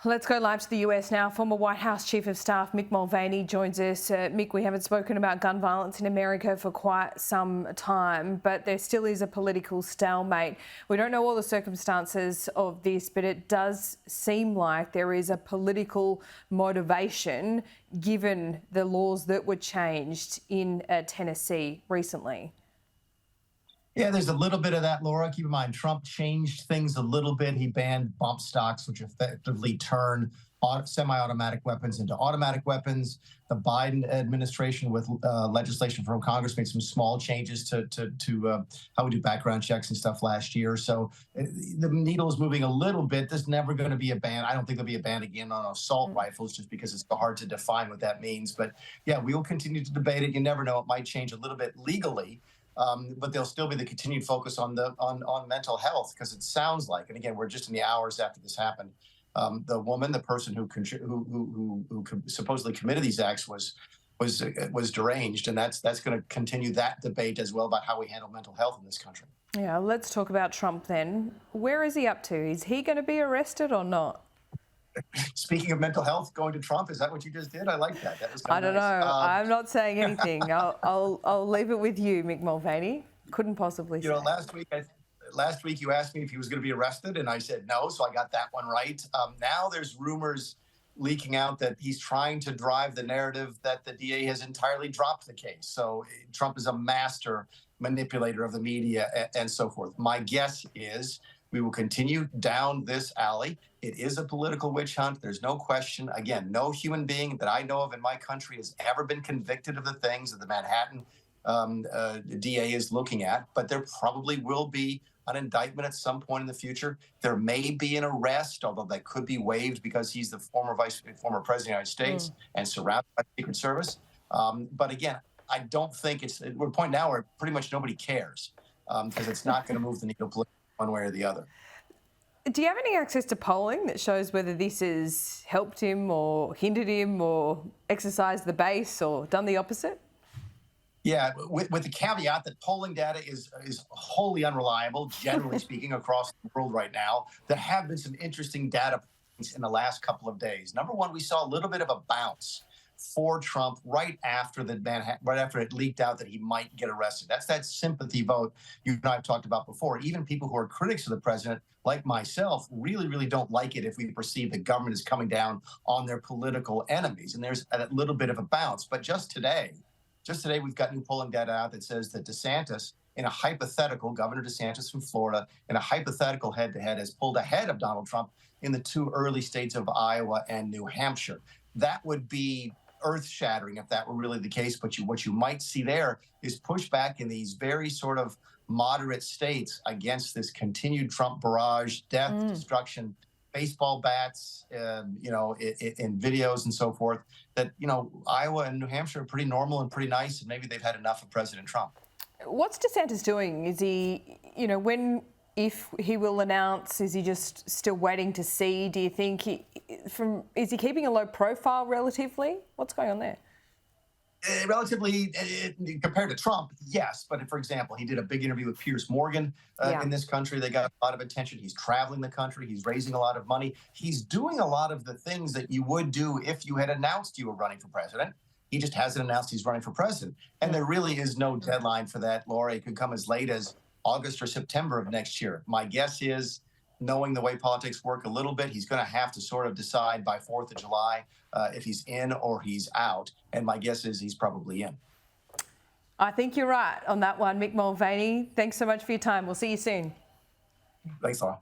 Let's go live to the US now. Former White House Chief of Staff Mick Mulvaney joins us. Mick, we haven't spoken about gun violence in America for quite some time, but there still is a political stalemate. We don't know all the circumstances of this, but it does seem like there is a political motivation given the laws that were changed in Tennessee recently. Yeah, there's a little bit of that, Laura. Keep in mind, Trump changed things a little bit. He banned bump stocks, which effectively turn semi-automatic weapons into automatic weapons. The Biden administration, with legislation from Congress, made some small changes to how we do background checks and stuff last year. So the needle is moving a little bit. There's never going to be a ban. I don't think there'll be a ban again on assault rifles, just because it's so hard to define what that means. But yeah, we will continue to debate it. You never know; it might change a little bit legally. But there'll still be the continued focus on mental health, because it sounds like, and again, we're just in the hours after this happened, the woman, the person who supposedly committed these acts was deranged, and that's going to continue that debate as well about how we handle mental health in this country. Yeah, let's talk about Trump then. Where is he up to? Is he going to be arrested or not? Speaking of mental health, going to Trump, is that what you just did? I like that. That was kind of I don't nice. know. I'm not saying anything. I'll leave it with you, Mick Mulvaney. Couldn't possibly say. You know, last week you asked me if he was going to be arrested, and I said no, so I got that one right. Now there's rumors leaking out that he's trying to drive the narrative that the DA has entirely dropped the case. So Trump is a master manipulator of the media and so forth. My guess is we will continue down this alley. It is a political witch hunt. There's no question. Again, no human being that I know of in my country has ever been convicted of the things that the Manhattan DA is looking at. But there probably will be an indictment at some point in the future. There may be an arrest, although that could be waived because he's the former president of the United States and surrounded by the Secret Service. But again, I don't think we're at a point now where pretty much nobody cares, because it's not going to move the needle politically one way or the other. Do you have any access to polling that shows whether this has helped him or hindered him or exercised the base or done the opposite? Yeah, with the caveat that polling data is wholly unreliable, generally speaking, across the world right now. There have been some interesting data points in the last couple of days. Number one, we saw a little bit of a bounce for Trump right after it leaked out that he might get arrested. That's that sympathy vote you and I have talked about before. Even people who are critics of the president, like myself, really don't like it if we perceive the government is coming down on their political enemies. And there's a little bit of a bounce. But just today, we've got new polling data out that says that DeSantis, in a hypothetical, Governor DeSantis from Florida, in a hypothetical head-to-head, has pulled ahead of Donald Trump in the two early states of Iowa and New Hampshire. That would be earth-shattering if that were really the case. But what you might see there is pushback in these very sort of moderate states against this continued Trump barrage, death, destruction, baseball bats, in videos and so forth, that, Iowa and New Hampshire are pretty normal and pretty nice, and maybe they've had enough of President Trump. What's DeSantis doing? Is he, if he will announce, is he just still waiting to see? Do you think is he keeping a low profile relatively? What's going on there? Relatively, compared to Trump, yes. But for example, he did a big interview with Piers Morgan in this country. They got a lot of attention. He's traveling the country. He's raising a lot of money. He's doing a lot of the things that you would do if you had announced you were running for president. He just hasn't announced he's running for president. And there really is no deadline for that, Laura. It could come as late as August or September of next year. My guess is, knowing the way politics work a little bit, he's going to have to sort of decide by 4th of July if he's in or he's out. And my guess is he's probably in. I think you're right on that one, Mick Mulvaney. Thanks so much for your time. We'll see you soon. Thanks, Laura.